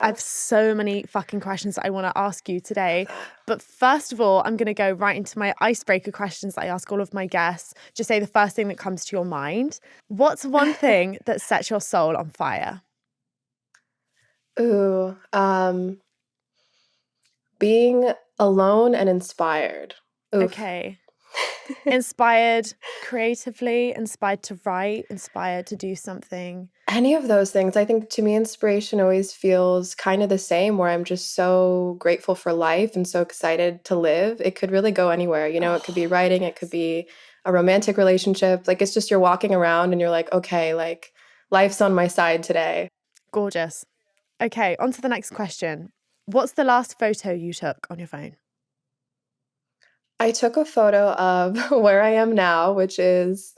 I have so many fucking questions that I want to ask you today. But first of all, I'm going to go right into my icebreaker questions that I ask all of my guests. Just say the first thing that comes to your mind. What's one thing that sets your soul on fire? Ooh, being alone and inspired. Oof. Okay. Inspired creatively, inspired to write, inspired to do something. Any of those things. I think to me, inspiration always feels kind of the same, where I'm just so grateful for life and so excited to live. It could really go anywhere. It could be writing, it could be a romantic relationship. Like, it's just you're walking around and you're like, okay, like life's on my side today. Gorgeous. Okay, on to the next question. What's the last photo you took on your phone? I took a photo of where I am now, which is,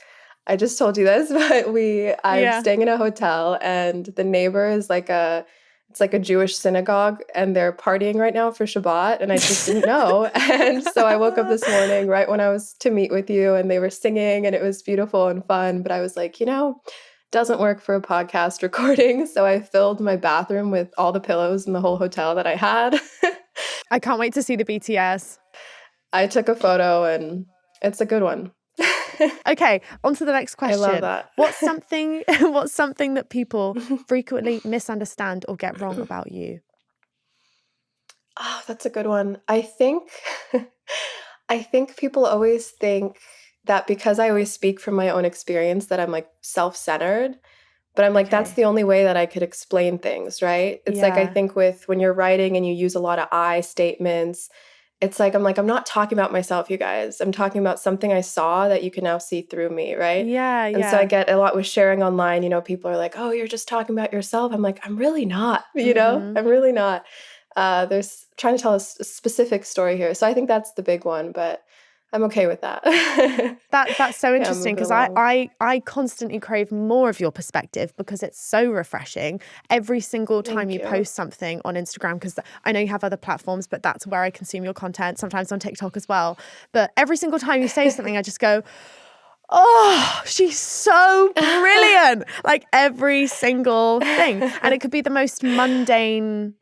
I just told you this, but I'm Yeah. staying in a hotel and the neighbor is it's like a Jewish synagogue and they're partying right now for Shabbat and I just didn't know. And so I woke up this morning right when I was to meet with you and they were singing and it was beautiful and fun. But I was like, doesn't work for a podcast recording. So I filled my bathroom with all the pillows in the whole hotel that I had. I can't wait to see the BTS. I took a photo and it's a good one. Okay, on to the next question. I love that. What's something that people frequently misunderstand or get wrong about you? Oh, that's a good one. I think people always think that because I always speak from my own experience that I'm like self-centered, but I'm like, that's Okay. the only way that I could explain things, right? It's like, I Yeah. think when you're writing and you use a lot of I statements, it's like, I'm not talking about myself, you guys. I'm talking about something I saw that you can now see through me, right? Yeah, And so I yeah. get a lot with sharing online, people are like, oh, you're just talking about yourself. I'm like, I'm really not, Mm-hmm. I'm really not. There's trying to tell a specific story here. So I think that's the big one, but I'm okay with that. That's so Yeah, interesting move it because along. I constantly crave more of your perspective because it's so refreshing every single time Thank you you. post something on Instagram, because I know you have other platforms, but that's where I consume your content, sometimes on TikTok as well. But every single time you say something, I just go, oh, she's so brilliant. Like every single thing. And it could be the most mundane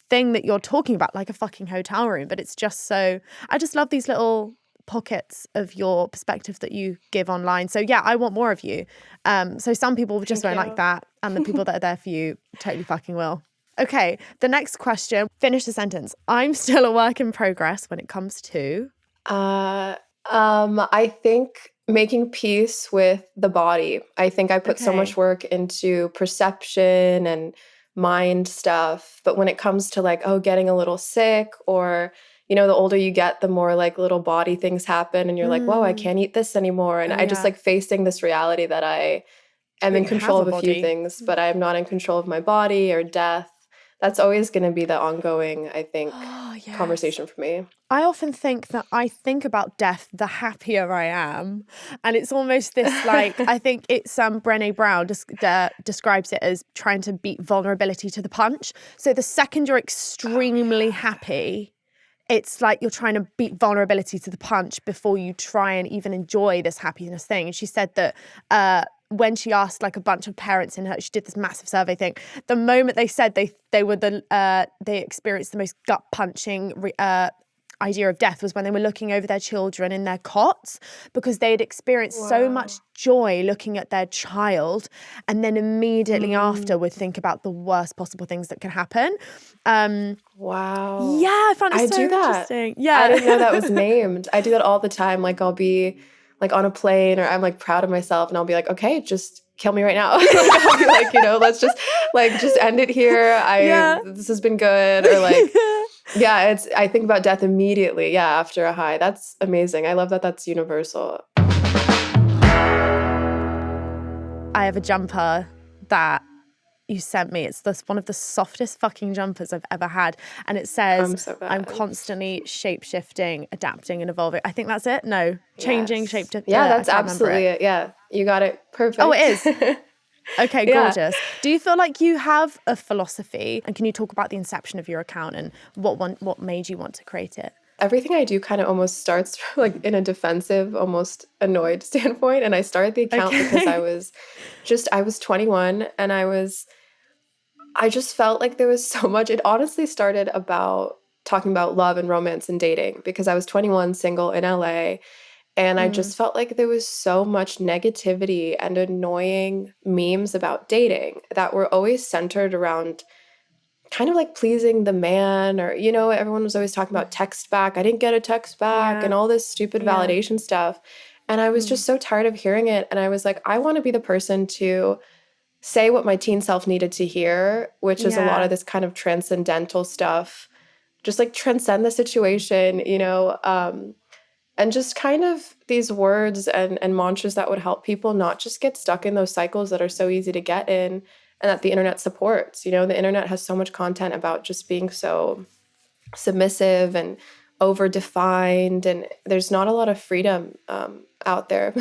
thing that you're talking about, like a fucking hotel room, but it's just so, I just love these little pockets of your perspective that you give online. So yeah, I want more of you. So some people just Thank won't like you. that, and the people that are there for you totally fucking will. Okay, the next question. Finish the sentence. I'm still a work in progress when it comes to. Uh, I think making peace with the body. I think I put so much Okay. work into perception and mind stuff, but when it comes to like, oh, getting a little sick or the older you get, the more like little body things happen and you're like, whoa, I Mm. can't eat this anymore. And Oh I just yeah. like facing this reality that I am That in you have control a of a few body. things, but I'm not in control of my body or death. That's always going to be the ongoing, I think, Oh yes. conversation for me. I often think that I think about death the happier I am. And it's almost this like, I think it's Brené Brown describes it as trying to beat vulnerability to the punch. So the second you're extremely happy, it's like you're trying to beat vulnerability to the punch before you try and even enjoy this happiness thing. And she said that when she asked like a bunch of parents in her, she did this massive survey thing. The moment they said they experienced the most gut punching idea of death was when they were looking over their children in their cots, because they had experienced so much Wow. joy looking at their child, and then immediately after Mm. would think about the worst possible things that could happen. Wow. Yeah, I found it I so do that. interesting. I Yeah. didn't know that was named. I do that all the time. Like I'll be like on a plane or I'm like proud of myself and I'll be like, okay, just kill me right now. Like I'll be like, let's just end it here. Yeah. This has been good. Or like, yeah, I think about death immediately. Yeah, after a high. That's amazing. I love that that's universal. I have a jumper that you sent me. It's one of the softest fucking jumpers I've ever had. And it says, I'm so I'm bad. constantly shape-shifting, adapting and evolving. I think that's it. No, changing, Yes. shape, Yeah, I that's can't remember absolutely it. it. Yeah, you got it. Oh, it Perfect. is. Okay, Yeah. gorgeous. Do you feel like you have a philosophy? And can you talk about the inception of your account and what made you want to create it? Everything I do kind of almost starts from like in a defensive, almost annoyed standpoint. And I started the account because Okay. I was 21 and I just felt like there was so much. It honestly started about talking about love and romance and dating because I was 21, single in LA. And I Mm, just felt like there was so much negativity and annoying memes about dating that were always centered around kind of like pleasing the man, or, everyone was always talking about text back. I didn't get a text back and yeah, all this stupid yeah, validation stuff. And I was mm, just so tired of hearing it. And I was like, I want to be the person to say what my teen self needed to hear, which is a lot of yeah. this kind of transcendental stuff, just like transcend the situation, and just kind of these words and mantras that would help people not just get stuck in those cycles that are so easy to get in and that the internet supports. The internet has so much content about just being so submissive and over defined, and there's not a lot of freedom out there.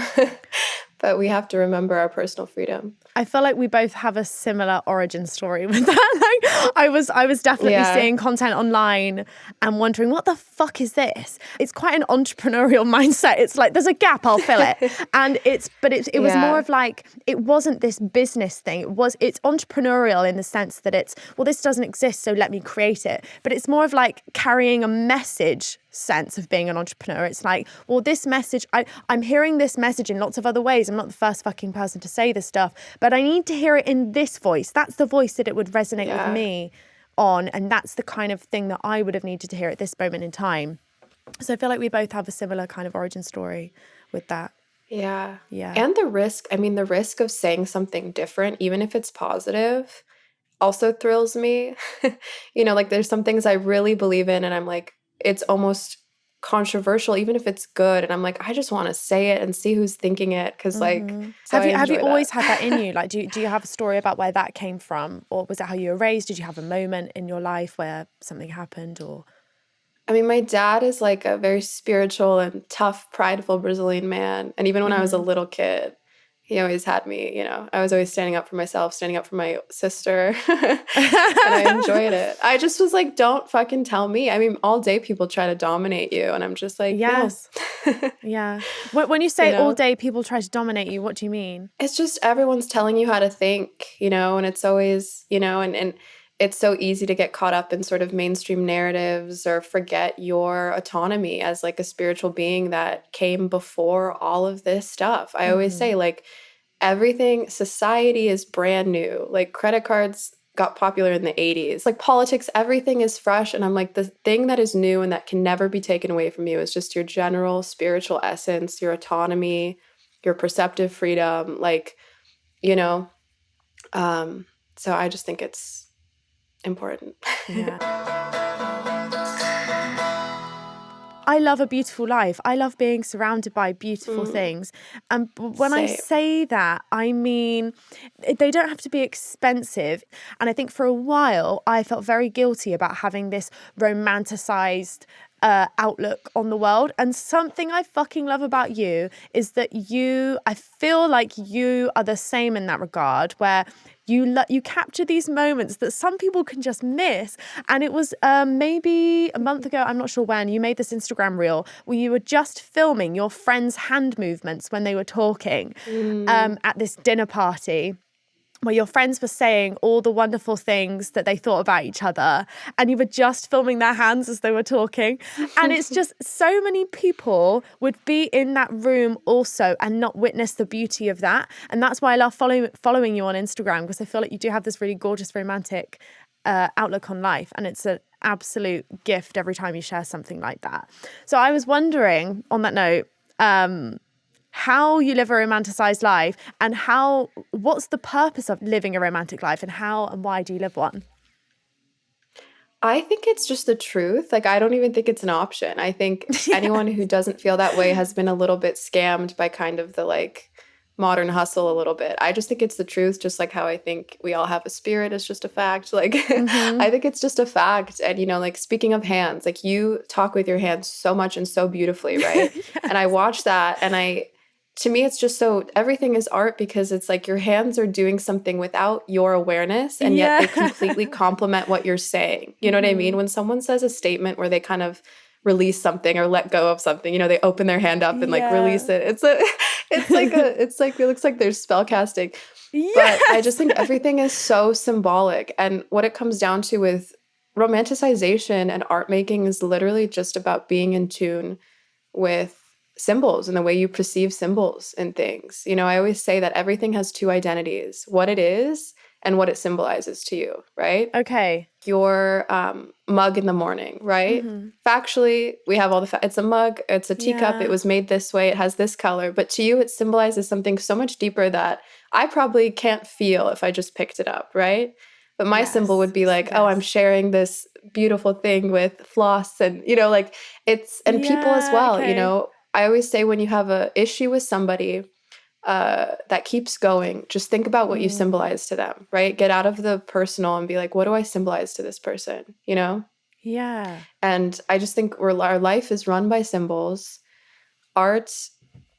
But we have to remember our personal freedom. I feel like we both have a similar origin story with that. Like, I was definitely Yeah. seeing content online and wondering, what the fuck is this? It's quite an entrepreneurial mindset. It's like, there's a gap, I'll fill it. And it was more Yeah. of like, it wasn't this business thing. It's entrepreneurial in the sense that it's, well, this doesn't exist, so let me create it. But it's more of like carrying a message sense of being an entrepreneur. It's like, well, this message, I'm hearing this message in lots of other ways. I'm not the first fucking person to say this stuff, but I need to hear it in this voice. That's the voice that it would resonate with Yeah. me on. And that's the kind of thing that I would have needed to hear at this moment in time. So I feel like we both have a similar kind of origin story with that. Yeah. Yeah. And the risk of saying something different, even if it's positive, also thrills me. Like there's some things I really believe in and I'm like, it's almost controversial, even if it's good. And I'm like, I just want to say it and see who's thinking it. Cause like, so I Have you enjoy always that. had that in you? Like, do you have a story about where that came from? Or was that how you were raised? Did you have a moment in your life where something happened or? I mean, my dad is like a very spiritual and tough, prideful Brazilian man. And even when I was a little kid, he always had me, I was always standing up for myself, standing up for my sister. And I enjoyed it. I just was like, don't fucking tell me. I mean, all day people try to dominate you. And I'm just like, no. Yes. Yeah. When you say all day people try to dominate you, what do you mean? It's just everyone's telling you how to think, and it's always, and it's so easy to get caught up in sort of mainstream narratives or forget your autonomy as like a spiritual being that came before all of this stuff. I always say like everything, society is brand new. Like credit cards got popular in the 80s. Like politics, everything is fresh. And I'm like, the thing that is new and that can never be taken away from you is just your general spiritual essence, your autonomy, your perceptive freedom. Like, so I just think it's important. Yeah. I love a beautiful life. I love being surrounded by beautiful things. And when I Same. say that, I mean, they don't have to be expensive. And I think for a while, I felt very guilty about having this romanticized outlook on the world. And something I fucking love about you is that I feel like you are the same in that regard, where you capture these moments that some people can just miss. And it was maybe a month ago, I'm not sure when, you made this Instagram reel where you were just filming your friends' hand movements when they were talking at this dinner party, where your friends were saying all the wonderful things that they thought about each other, and you were just filming their hands as they were talking. And it's just so many people would be in that room also and not witness the beauty of that. And that's why I love following you on Instagram, because I feel like you do have this really gorgeous romantic outlook on life. And it's an absolute gift every time you share something like that. So I was wondering, on that note, how you live a romanticized life and what's the purpose of living a romantic life, and how and why do you live one? I think it's just the truth. Like, I don't even think it's an option. I think anyone who doesn't feel that way has been a little bit scammed by kind of the like modern hustle a little bit. I just think it's the truth, just like how I think we all have a spirit is just a fact. Like, I think it's just a fact. And, like speaking of hands, like you talk with your hands so much and so beautifully, right? Yes. And I watch that and to me, it's just so everything is art, because it's like your hands are doing something without your awareness, and yet they completely complement what you're saying. You know what I mean? When someone says a statement where they kind of release something or let go of something, they open their hand up and like release it. it looks like there's spell casting. But I just Yes. think everything is so symbolic. And what it comes down to with romanticization and art making is literally just about being in tune with symbols and the way you perceive symbols and things. You know, I always say that everything has two identities, what it is and what it symbolizes to you, right? Okay. Your mug in the morning, right? Factually, we have all it's a mug, it's a teacup, Yeah. it was made this way, it has this color, but to you it symbolizes something so much deeper that I probably can't feel if I just picked it up, right? But my symbol would be like, oh, I'm sharing this beautiful thing with floss, and you know, like and people as well, you okay. know. I always say when you have a issue with somebody that keeps going, just think about what you symbolize to them, right? Get out of the personal and be like, what do I symbolize to this person, you know? Yeah. And I just think our life is run by symbols. Art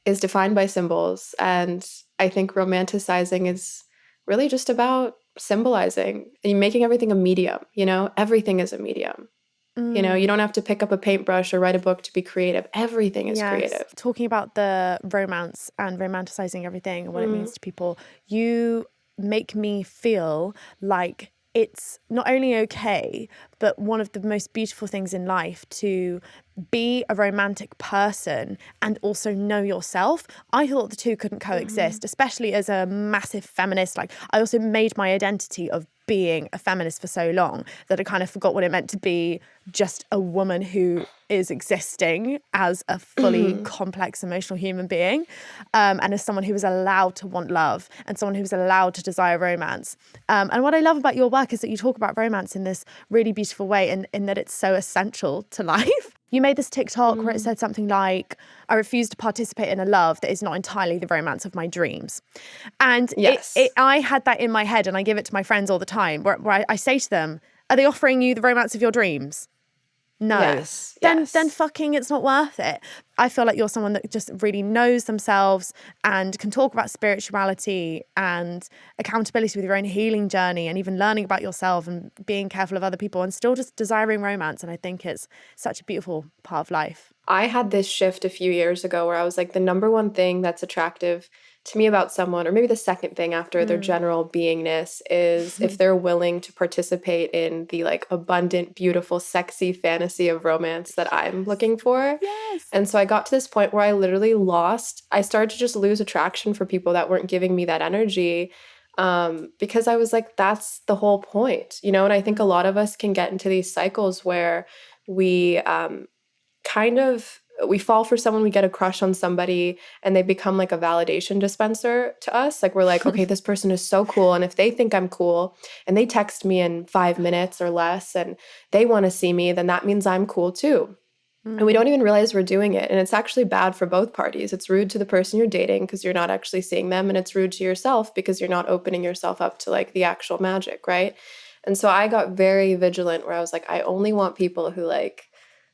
is defined by symbols. And I think romanticizing is really just about symbolizing and making everything a medium, you know? Everything is a medium. You know, you don't have to pick up a paintbrush or write a book to be creative. Everything is creative. Talking about the romance and romanticizing everything and what it means to people, you make me feel like it's not only okay, but one of the most beautiful things in life to be a romantic person and also know yourself. I thought the two couldn't coexist, especially as a massive feminist. Like, I also made my identity of being a feminist for so long that I kind of forgot what it meant to be just a woman who is existing as a fully complex emotional human being, and as someone who is allowed to want love and someone who is allowed to desire romance. And what I love about your work is that you talk about romance in this really beautiful way, in that it's so essential to life. You made this TikTok where it said something like, I refuse to participate in a love that is not entirely the romance of my dreams. And Yes. I had that in my head, and I give it to my friends all the time, where I say to them, are they offering you the romance of your dreams? No. Yes. Then fucking it's not worth it. I feel like you're someone that just really knows themselves and can talk about spirituality and accountability with your own healing journey, and even learning about yourself and being careful of other people and still just desiring romance. And I think it's such a beautiful part of life. I had this shift a few years ago where I was like, the number one thing that's attractive to me about someone, or maybe the second thing after their general beingness, is if they're willing to participate in the like abundant, beautiful, sexy fantasy of romance that I'm looking for. Yes. And so I got to this point where I started to just lose attraction for people that weren't giving me that energy, because I was like, that's the whole point, you know? And I think a lot of us can get into these cycles where we we fall for someone, we get a crush on somebody, and they become like a validation dispenser to us. Like, we're like, okay, this person is so cool, and if they think I'm cool and they text me in 5 minutes or less and they want to see me, then that means I'm cool too. And we don't even realize we're doing it. And it's actually bad for both parties. It's rude to the person you're dating because you're not actually seeing them, and it's rude to yourself because you're not opening yourself up to like the actual magic, right? And so I got very vigilant where I was like, I only want people who like,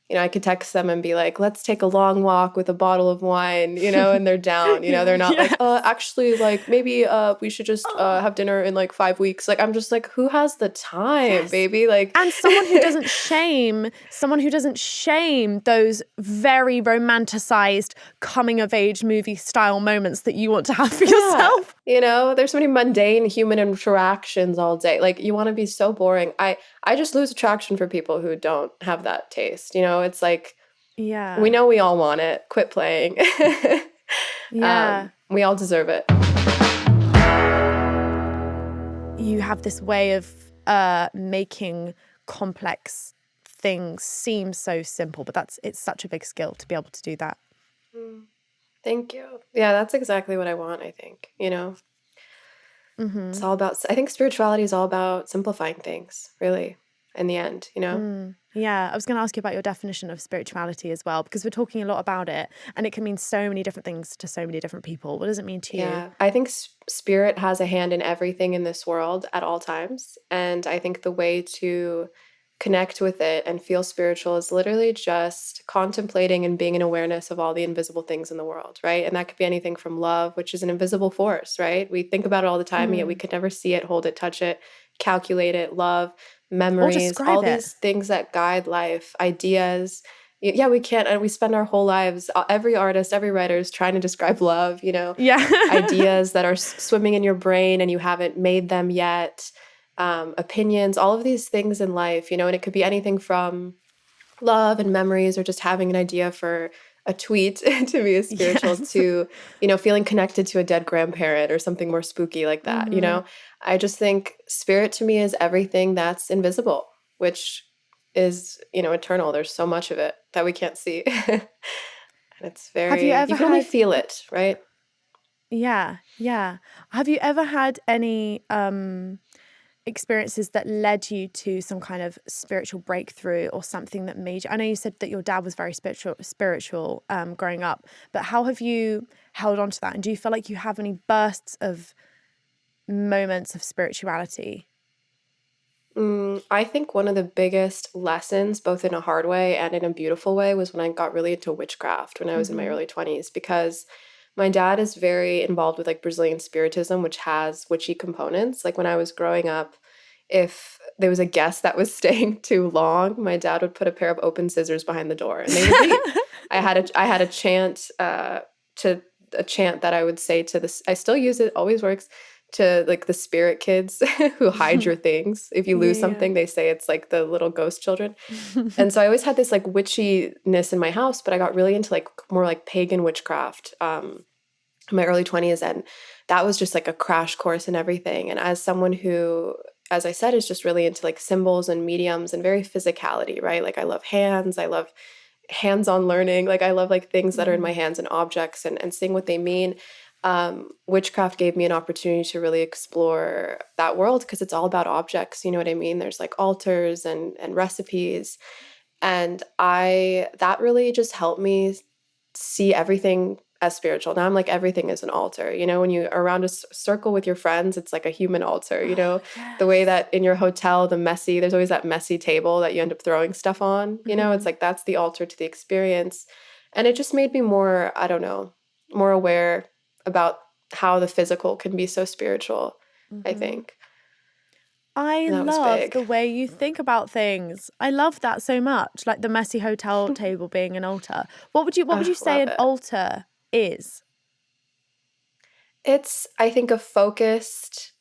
you know, I could text them and be like, let's take a long walk with a bottle of wine, you know, and they're down, you know, they're not like, actually, like, maybe we should just have dinner in like 5 weeks. Like, I'm just like, who has the time, baby? Like, and someone who doesn't shame those very romanticized coming of age movie style moments that you want to have for yourself. You know, there's so many mundane human interactions all day. Like, you want to be so boring. I just lose attraction for people who don't have that taste. You know, it's like, we know we all want it. Quit playing. We all deserve it. You have this way of making complex things seem so simple, but it's such a big skill to be able to do that. Thank you. Yeah, that's exactly what I want, I think, you know. It's all about, I think spirituality is all about simplifying things, really, in the end, you know? Yeah, I was going to ask you about your definition of spirituality as well, because we're talking a lot about it, and it can mean so many different things to so many different people. What does it mean to you? Yeah, I think spirit has a hand in everything in this world at all times. And I think the way to connect with it and feel spiritual is literally just contemplating and being in awareness of all the invisible things in the world, right? And that could be anything from love, which is an invisible force, right? We think about it all the time, yet we could never see it, hold it, touch it, calculate it. Love, memories, all these things that guide life, ideas, Yeah, we can't. And we spend our whole lives, every artist, every writer is trying to describe love, Yeah. ideas that are swimming in your brain and you haven't made them yet, opinions, all of these things in life, and it could be anything from love and memories or just having an idea for a tweet to be a spiritual Yes. to, feeling connected to a dead grandparent or something more spooky like that, I just think spirit to me is everything that's invisible, which is, eternal. There's so much of it that we can't see. And it's Have you you ever can only had, feel it, right? yeah, yeah. Have you ever had any experiences that led you to some kind of spiritual breakthrough or something that made you, I know you said that your dad was very spiritual growing up, but how have you held on to that? And do you feel like you have any bursts of moments of spirituality? I think one of the biggest lessons, both in a hard way and in a beautiful way, was when I got really into witchcraft when I was in my Mm-hmm. early 20s, because my dad is very involved with like Brazilian spiritism, which has witchy components. Like when I was growing up, if there was a guest that was staying too long, my dad would put a pair of open scissors behind the door and they would leave. I had a chant to a chant that I would say to this. I still use it, always works, to like the spirit kids who hide your things. If you lose Yeah. something, they say it's like the little ghost children. And so I always had this like witchiness in my house, but I got really into like more like pagan witchcraft in my early 20s, and that was just like a crash course in everything. And as someone who, as I said, is just really into like symbols and mediums and very physicality, right? Like I love hands, I love hands-on learning, like I love like things that are in my Mhm. hands and objects and seeing what they mean. Witchcraft gave me an opportunity to really explore that world because it's all about objects, you know what I mean? There's like altars and recipes, and I that really just helped me see everything as spiritual. Now I'm like, everything is an altar. When you are around a circle with your friends, it's like a human altar. Oh, The way yes. that in your hotel, there's always that messy table that you end up throwing stuff on. It's Mhm. like that's the altar to the experience. And it just made me more, I don't know, more aware about how the physical can be so spiritual, I Mhm. think. I And that was love big. the way you think about things. I love that so much. Like the messy hotel table being an altar. What would you say Love an it. altar is? It's, I think, a focused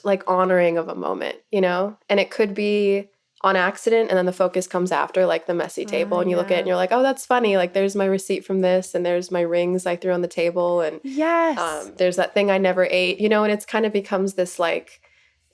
like honoring of a moment, and it could be on accident and then the focus comes after, like the messy table, and you look at it and Yeah. you're like, oh, that's funny, like there's my receipt from this and there's my rings I threw on the table, and Yes. there's that thing I never ate, and it's kind of becomes this like,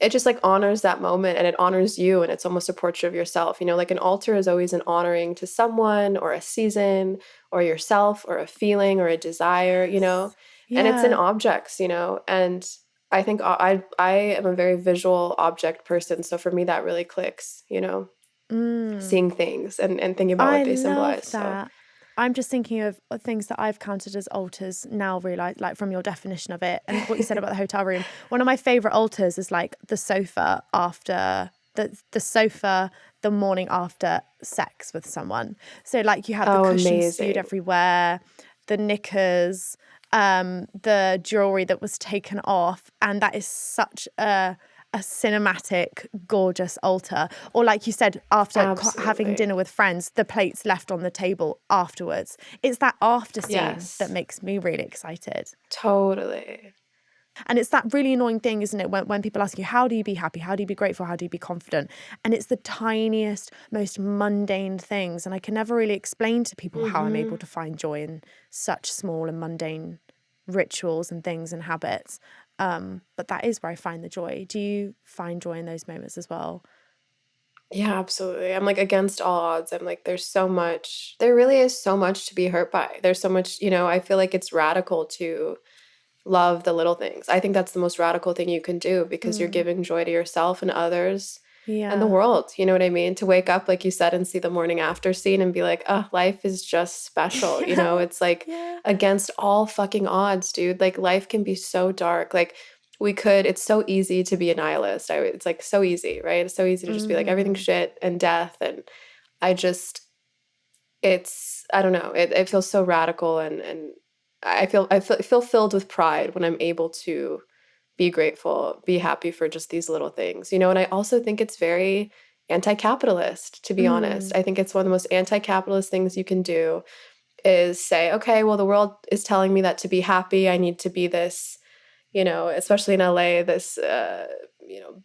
it just like honors that moment and it honors you, and it's almost a portrait of yourself, like an altar is always an honoring to someone or a season or yourself or a feeling or a desire, Yes. and it's in Yeah. objects, and I think I am a very visual object person, so for me that really clicks, Mm. seeing things and thinking about I what they love symbolize. So, that. I'm just thinking of things that I've counted as altars now, realize like from your definition of it and what you said about the hotel room. One of my favorite altars is like the sofa after the sofa the morning after sex with someone. So like you have the oh, cushions spewed amazing. everywhere, the knickers, the jewelry that was taken off, and that is such a cinematic, gorgeous altar. Or like you said, after having Absolutely. dinner with friends, the plates left on the table afterwards. It's that after scene that Yes. makes me really excited. Totally. And it's that really annoying thing, isn't it? When people ask you, how do you be happy? How do you be grateful? How do you be confident? And it's the tiniest, most mundane things. And I can never really explain to people how I'm able Mhm. to find joy in such small and mundane rituals and things and habits. But that is where I find the joy. Do you find joy in those moments as well? Yeah, absolutely. I'm like against all odds. I'm like, there really is so much to be hurt by. There's so much, I feel like it's radical to love the little things. I think that's the most radical thing you can do because you're Mm, giving joy to yourself and others and the yeah. world. You know what I mean? To wake up, like you said, and see the morning after scene and be like, oh, life is just special. Yeah. It's like Yeah. against all fucking odds, dude. Like life can be so dark. Like it's so easy to be a nihilist. It's like so easy, right? It's so easy to just be like everything's Hmm. shit and death. And I just, I don't know, it feels so radical, and I feel filled with pride when I'm able to be grateful, be happy for just these little things, and I also think it's very anti-capitalist, to be honest. I think it's one of the most anti-capitalist things you can do is say, okay, well, the world is telling me that to be happy, I need to be this, especially in LA, this,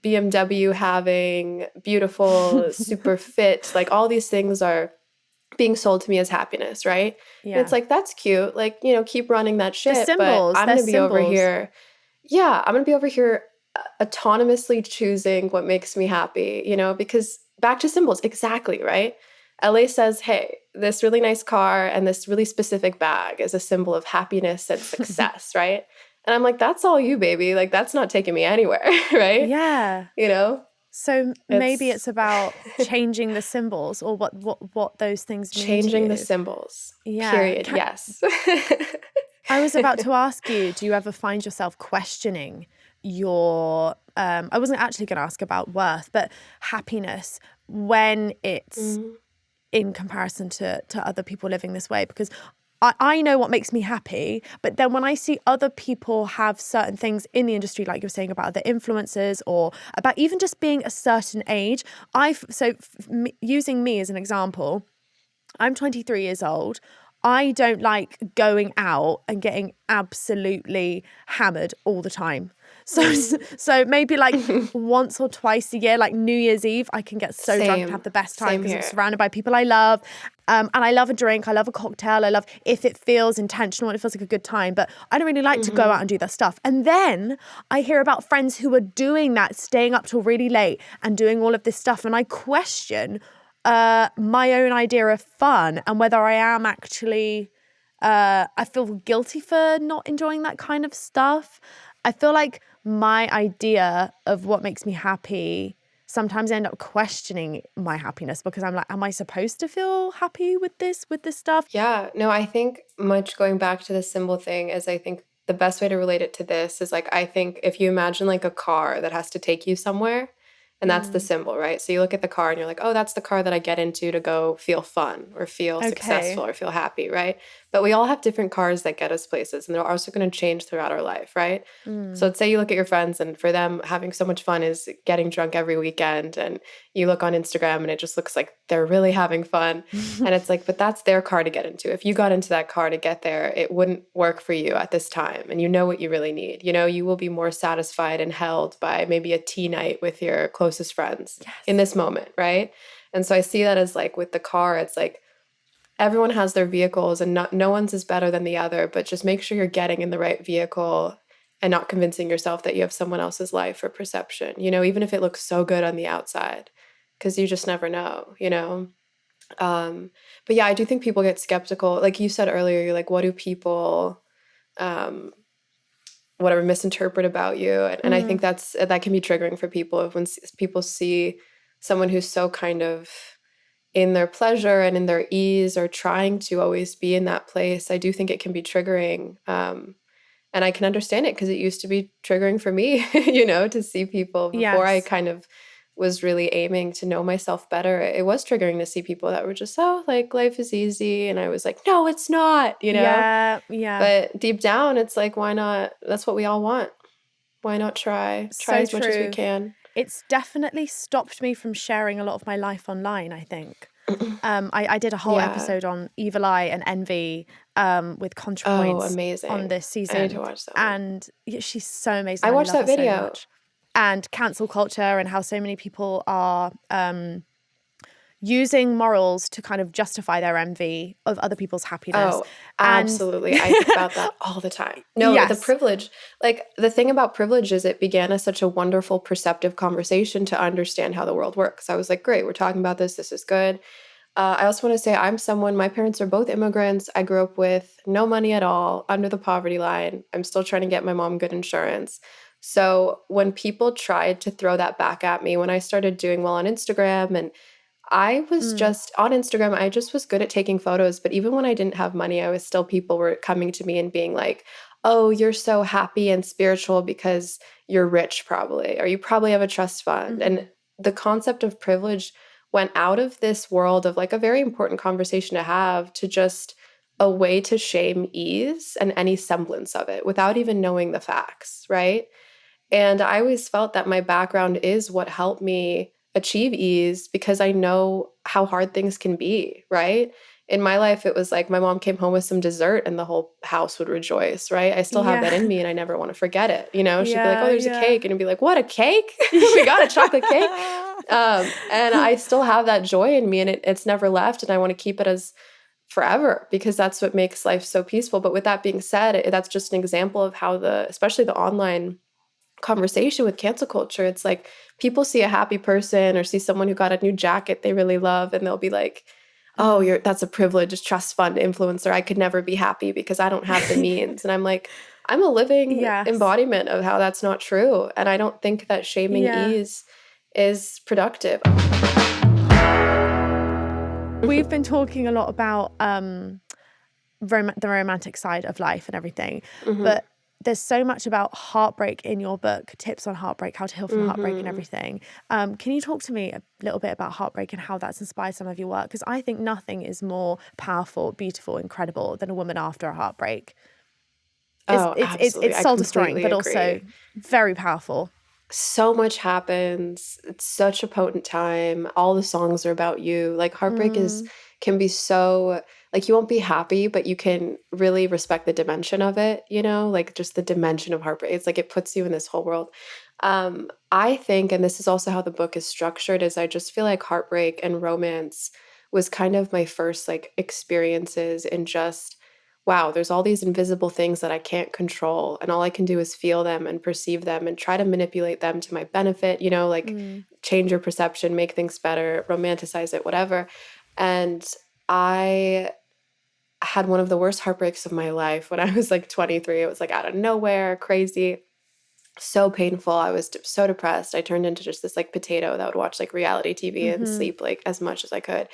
BMW having, beautiful, super fit, like all these things are being sold to me as happiness, right? And it's Yeah. like, that's cute. Like, keep running that The shit, but symbols, I'm they're going to be over symbols. here. Yeah, I'm going to be over here autonomously choosing what makes me happy, because back to symbols, exactly, right? LA says, hey, this really nice car and this really specific bag is a symbol of happiness and success, right? And I'm like, that's all you, baby. Like, that's not taking me anywhere, right? Yeah. You know, So maybe it's it's about changing the symbols or what those things mean to changing the you. symbols, Yeah. period. Yes. I was about to ask you, do you ever find yourself questioning your, I wasn't actually going to ask about worth, but happiness when it's Mm, in comparison to other people living this way? Because I know what makes me happy, but then when I see other people have certain things in the industry, like you're saying about other influencers or about even just being a certain age, using me as an example, I'm 23 years old. I don't like going out and getting absolutely hammered all the time. So, mm. so maybe like once or twice a year, like New Year's Eve, I can get so drunk and have Same, the best time same because I'm here. surrounded by people I love. And I love a drink. I love a cocktail. I love if it feels intentional and it feels like a good time. But I don't really like to go out and do that stuff. And then I hear about friends who are doing that, staying up till really late and doing all of this stuff. And I question my own idea of fun and whether I am actually, I feel guilty for not enjoying that kind of stuff. I feel like my idea of what makes me happy sometimes I end up questioning my happiness because I'm like, am I supposed to feel happy with this stuff? Yeah, no, I think much going back to the symbol thing is I think the best way to relate it to this is like, I think if you imagine like a car that has to take you somewhere, and that's the symbol, right? So you look at the car and you're like, oh, that's the car that I get into to go feel fun or feel Okay. successful or feel happy, right? But we all have different cars that get us places, and they're also going to change throughout our life, right? So let's say you look at your friends and for them having so much fun is getting drunk every weekend, and you look on Instagram and it just looks like they're really having fun. And it's like, but that's their car to get into. If you got into that car to get there, it wouldn't work for you at this time. And you know what you really need. You will be more satisfied and held by maybe a tea night with your closest friends in this moment, right? And so I see that as like with the car, it's like everyone has their vehicles and no one's is better than the other, but just make sure you're getting in the right vehicle and not convincing yourself that you have someone else's life or perception, even if it looks so good on the outside, because you just never know. But yeah, I do think people get skeptical. Like you said earlier, you're like, what do people, whatever, misinterpret about you? And I think that can be triggering for people when people see someone who's so kind of in their pleasure and in their ease or trying to always be in that place. I do think it can be triggering. And I can understand it because it used to be triggering for me, to see people before I Yes. kind of was really aiming to know myself better. It was triggering to see people that were just, oh, like life is easy. And I was like, no, it's not. Yeah. Yeah. But deep down, it's like, why not? That's what we all want. Why not try? Try So as much as we true. can. It's definitely stopped me from sharing a lot of my life online, I think. I did a whole Yeah. episode on evil eye and envy with Oh, ContraPoints on amazing. this I need to season. watch that one. And she's so amazing. I I watched love that her so video. much. And cancel culture and how so many people are using morals to kind of justify their envy of other people's happiness. Oh, And absolutely. I think about that all the time. No, the yes, privilege, like the thing about privilege is it began as such a wonderful, perceptive conversation to understand how the world works. I was like, great, we're talking about this. This is good. I also want to say my parents are both immigrants. I grew up with no money at all, under the poverty line. I'm still trying to get my mom good insurance. So when people tried to throw that back at me, when I started doing well on Instagram and I was just on Instagram, I just was good at taking photos. But even when I didn't have money, people were coming to me and being like, oh, you're so happy and spiritual because you're rich, probably, or you probably have a trust fund. And the concept of privilege went out of this world of like a very important conversation to have to just a way to shame ease and any semblance of it without even knowing the facts, right? And I always felt that my background is what helped me achieve ease because I know how hard things can be, right? In my life, it was like my mom came home with some dessert and the whole house would rejoice, right? I still have that in Yeah. me and I never want to forget it. You know, she'd be like, oh, Yeah, there's a yeah. cake. And I'd be like, what, a cake? We got a chocolate cake. And I still have that joy in me and it's never left. And I want to keep it as forever because that's what makes life so peaceful. But with that being said, that's just an example of how especially the online conversation with cancel culture, it's like people see a happy person or see someone who got a new jacket they really love and they'll be like, oh, that's a privileged trust fund influencer. I could never be happy because I don't have the means. And I'm like, I'm a living Yes. embodiment of how that's not true. And I don't think that shaming Yeah. ease is productive. We've been talking a lot about the romantic side of life and everything, but there's so much about heartbreak in your book, tips on heartbreak, how to heal from heartbreak and everything. Can you talk to me a little bit about heartbreak and how that's inspired some of your work? Because I think nothing is more powerful, beautiful, incredible than a woman after a heartbreak. Absolutely. It's I soul destroying, completely but agree. also very powerful. So much happens. It's such a potent time. All the songs are about you. Like heartbreak can be so, like, you won't be happy, but you can really respect the dimension of it, you know, like just the dimension of heartbreak. It's like it puts you in this whole world. I think, and this is also how the book is structured, is I just feel like heartbreak and romance was kind of my first like experiences in just, wow, there's all these invisible things that I can't control. And all I can do is feel them and perceive them and try to manipulate them to my benefit, you know, like change your perception, make things better, romanticize it, whatever. And I had one of the worst heartbreaks of my life when I was like 23. It was like out of nowhere, crazy, so painful. I was so depressed. I turned into just this like potato that would watch like reality TV and sleep like as much as I could.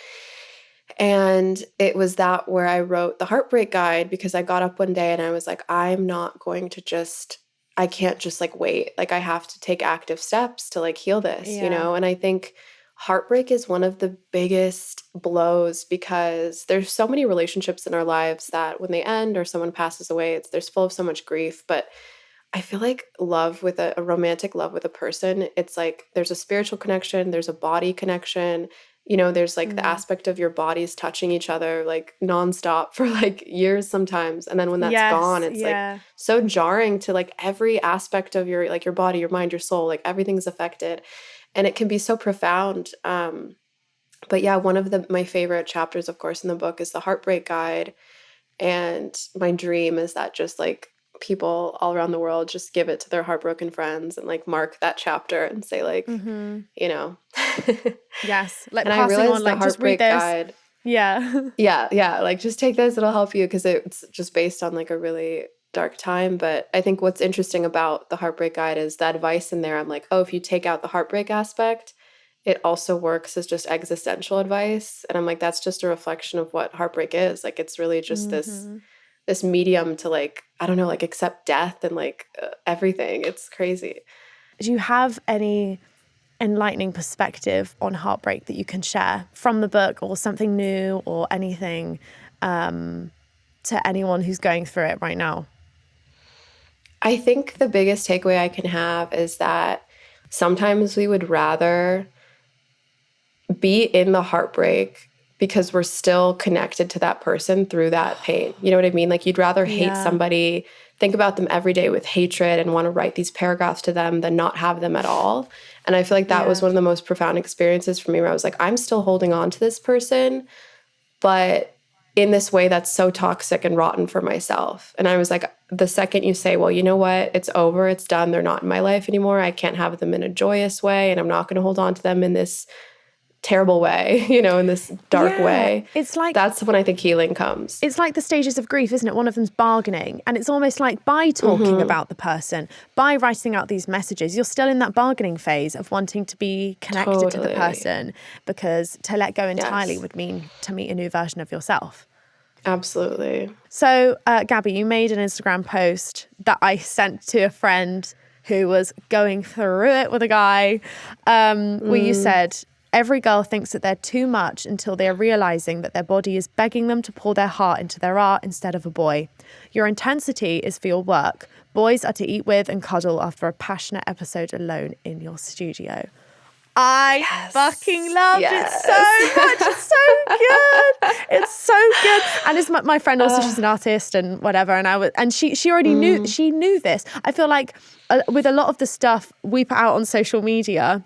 And it was that where I wrote the heartbreak guide because I got up one day and I was like, I'm not going to just, I can't just like wait. Like I have to take active steps to like heal this, you know? And I think heartbreak is one of the biggest blows because there's so many relationships in our lives that when they end or someone passes away, there's full of so much grief. But I feel like love with a romantic love with a person, it's like there's a spiritual connection, there's a body connection, you know, there's like the aspect of your bodies touching each other like nonstop for like years sometimes. And then when that's gone, it's like so jarring to like every aspect of your like your body, your mind, your soul, like everything's affected. And it can be so profound. But yeah, one of my favorite chapters, of course, in the book is the heartbreak guide. And my dream is that just like people all around the world just give it to their heartbroken friends and like mark that chapter and say like, you know. Yes. Like and I passing realized on, the like just read heartbreak this. guide. Yeah. Yeah. Like just take this, it'll help you because it's just based on like a really dark time. But I think what's interesting about the heartbreak guide is the advice in there. I'm like, oh, if you take out the heartbreak aspect, it also works as just existential advice. And I'm like, that's just a reflection of what heartbreak is. Like, it's really just this medium to like, I don't know, like accept death and like everything. It's crazy. Do you have any enlightening perspective on heartbreak that you can share from the book or something new or anything to anyone who's going through it right now? I think the biggest takeaway I can have is that sometimes we would rather be in the heartbreak because we're still connected to that person through that pain. You know what I mean? Like you'd rather hate somebody, think about them every day with hatred and want to write these paragraphs to them than not have them at all. And I feel like that was one of the most profound experiences for me where I was like, I'm still holding on to this person, but in this way that's so toxic and rotten for myself. And I was like, the second you say, well, you know what, it's over, it's done, they're not in my life anymore, I can't have them in a joyous way, and I'm not going to hold on to them in this terrible way, you know, in this dark way. It's like, that's when I think healing comes. It's like the stages of grief, isn't it? One of them's bargaining. And it's almost like by talking about the person, by writing out these messages, you're still in that bargaining phase of wanting to be connected to the person, because to let go entirely would mean to meet a new version of yourself. Absolutely. So, Gabi, you made an Instagram post that I sent to a friend who was going through it with a guy, where you said, every girl thinks that they're too much until they're realizing that their body is begging them to pour their heart into their art instead of a boy. Your intensity is for your work. Boys are to eat with and cuddle after a passionate episode alone in your studio. I fucking loved it so much. It's so good. It's so good. And it's my friend also, she's an artist and whatever. And she already knew this. I feel like with a lot of the stuff we put out on social media,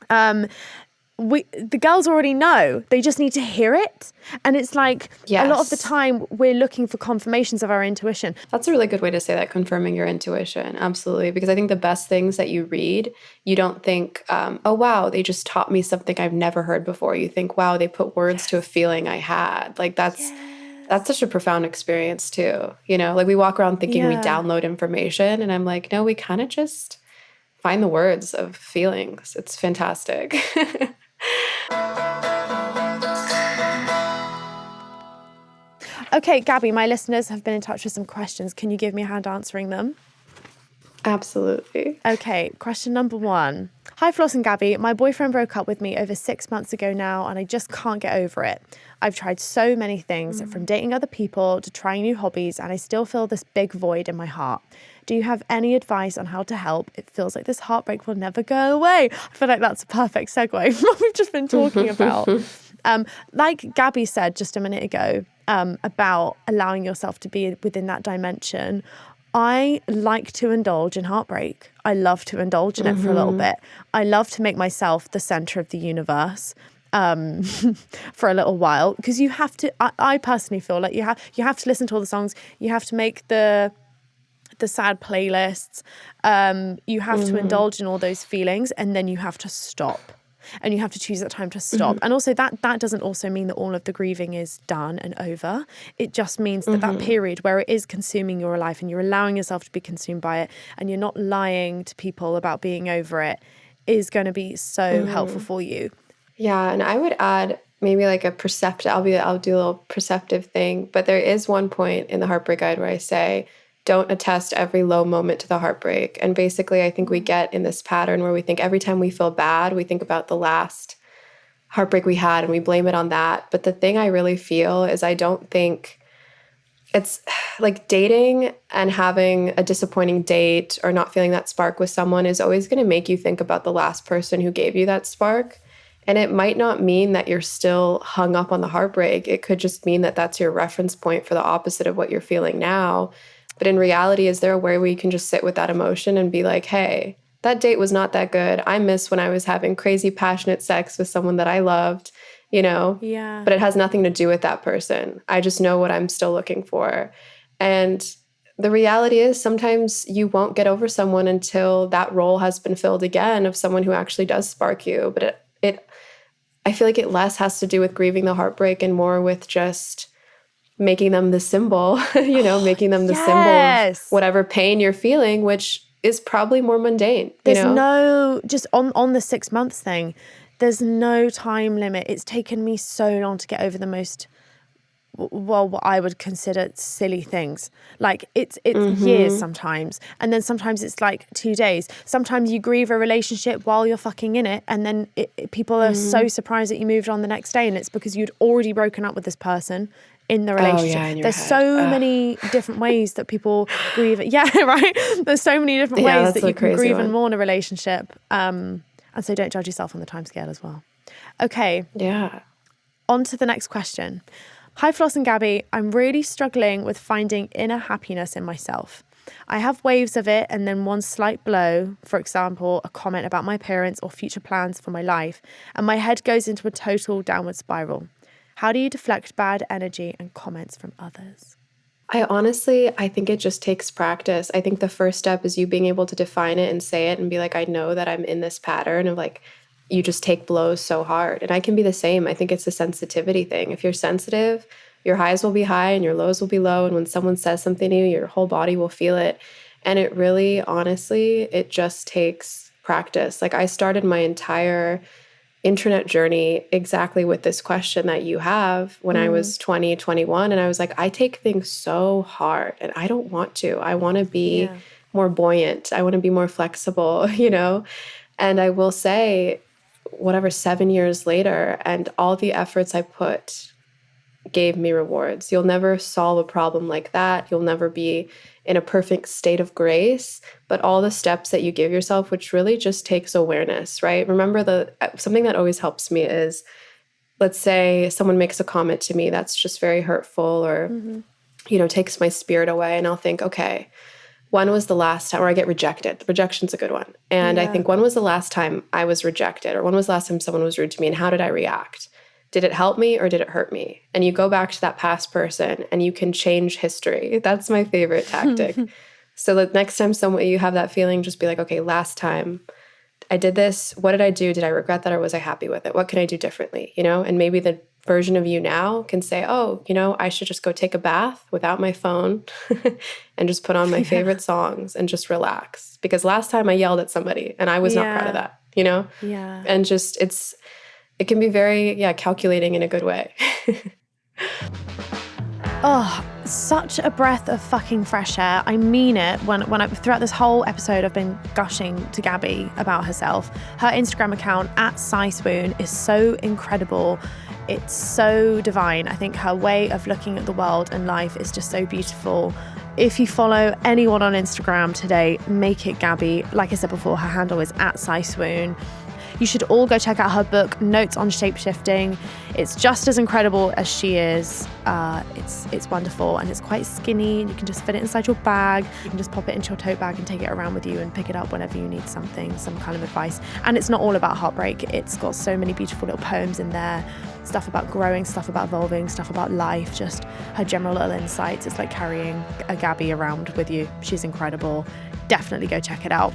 the girls already know. They just need to hear it. And it's like a lot of the time we're looking for confirmations of our intuition. That's a really good way to say that, confirming your intuition. Absolutely. Because I think the best things that you read, you don't think, oh, wow, they just taught me something I've never heard before. You think, wow, they put words to a feeling I had. Like that's such a profound experience too. You know, like we walk around thinking we download information, and I'm like, no, we kind of just find the words of feelings. It's fantastic. Okay, Gabi, my listeners have been in touch with some questions. Can you give me a hand answering them? Absolutely. Okay, question number 1. Hi, Floss and Gabi. My boyfriend broke up with me over 6 months ago now, and I just can't get over it. I've tried so many things, from dating other people to trying new hobbies, and I still feel this big void in my heart. Do you have any advice on how to help? It feels like this heartbreak will never go away. I feel like that's a perfect segue from what we've just been talking about. Like Gabi said just a minute ago, about allowing yourself to be within that dimension, I like to indulge in heartbreak. I love to indulge in it for a little bit. I love to make myself the center of the universe for a little while, because you have to. I personally feel like you have to listen to all the songs. You have to make the sad playlists. You have to indulge in all those feelings, and then you have to stop. And you have to choose that time to stop. And also that doesn't also mean that all of the grieving is done and over. It just means that period where it is consuming your life and you're allowing yourself to be consumed by it and you're not lying to people about being over it is going to be so helpful for you. Yeah, and I would add maybe like a perceptive, I'll do a little perceptive thing, but there is one point in the Heartbreak Guide where I say, don't attest every low moment to the heartbreak. And basically, I think we get in this pattern where we think every time we feel bad, we think about the last heartbreak we had and we blame it on that. But the thing I really feel is I don't think it's like dating and having a disappointing date or not feeling that spark with someone is always going to make you think about the last person who gave you that spark. And it might not mean that you're still hung up on the heartbreak. It could just mean that that's your reference point for the opposite of what you're feeling now. But in reality, is there a way where you can just sit with that emotion and be like, hey, that date was not that good. I miss when I was having crazy, passionate sex with someone that I loved, you know? Yeah. But it has nothing to do with that person. I just know what I'm still looking for. And the reality is sometimes you won't get over someone until that role has been filled again of someone who actually does spark you. But I feel like it less has to do with grieving the heartbreak and more with just making them the symbol, making them the symbol of whatever pain you're feeling, which is probably more mundane. There's no, just on the 6 months thing, there's no time limit. It's taken me so long to get over the most, what I would consider silly things. Like it's years sometimes. And then sometimes it's like 2 days. Sometimes you grieve a relationship while you're fucking in it. And then people are so surprised that you moved on the next day. And it's because you'd already broken up with this person in the relationship. There's so many different ways that people grieve. Yeah, right? There's so many different ways that you can grieve and mourn a relationship. And so don't judge yourself on the timescale as well. Okay. Yeah. On to the next question. Hi, Floss and Gabi. I'm really struggling with finding inner happiness in myself. I have waves of it and then one slight blow, for example, a comment about my parents or future plans for my life, and my head goes into a total downward spiral. How do you deflect bad energy and comments from others? I think it just takes practice. I think the first step is you being able to define it and say it and be like, I know that I'm in this pattern of like, you just take blows so hard. And I can be the same. I think it's a sensitivity thing. If you're sensitive, your highs will be high and your lows will be low. And when someone says something to you, your whole body will feel it. And it really, honestly, it just takes practice. Like I started my entire internet journey exactly with this question that you have when I was 20, 21. And I was like, I take things so hard and I don't want to. I want to be more buoyant. I want to be more flexible, And I will say, 7 years later, and all the efforts I put gave me rewards. You'll never solve a problem like that. You'll never be in a perfect state of grace, but all the steps that you give yourself, which really just takes awareness, right? Remember, something that always helps me is, let's say someone makes a comment to me that's just very hurtful or, takes my spirit away. And I'll think, okay, when was the last time, or I get rejected. Rejection's a good one. And I think, when was the last time I was rejected? Or when was the last time someone was rude to me? And how did I react? Did it help me or did it hurt me? And you go back to that past person and you can change history. That's my favorite tactic. So the next time you have that feeling, just be like, okay, last time I did this, what did I do? Did I regret that or was I happy with it? What can I do differently? And maybe the version of you now can say, oh, I should just go take a bath without my phone and just put on my favorite songs and just relax. Because last time I yelled at somebody and I was not proud of that, Yeah. And just, it can be very, calculating in a good way. Oh, such a breath of fucking fresh air. I mean it. When I throughout this whole episode, I've been gushing to Gabi about herself. Her Instagram account @SighSwoon is so incredible. It's so divine. I think her way of looking at the world and life is just so beautiful. If you follow anyone on Instagram today, make it Gabi. Like I said before, her handle is @SighSwoon. You should all go check out her book, Notes On Shapeshifting. It's just as incredible as she is. It's wonderful, and it's quite skinny, and you can just fit it inside your bag. You can just pop it into your tote bag and take it around with you and pick it up whenever you need something, some kind of advice. And it's not all about heartbreak. It's got so many beautiful little poems in there, stuff about growing, stuff about evolving, stuff about life, just her general little insights. It's like carrying a Gabi around with you. She's incredible. Definitely go check it out.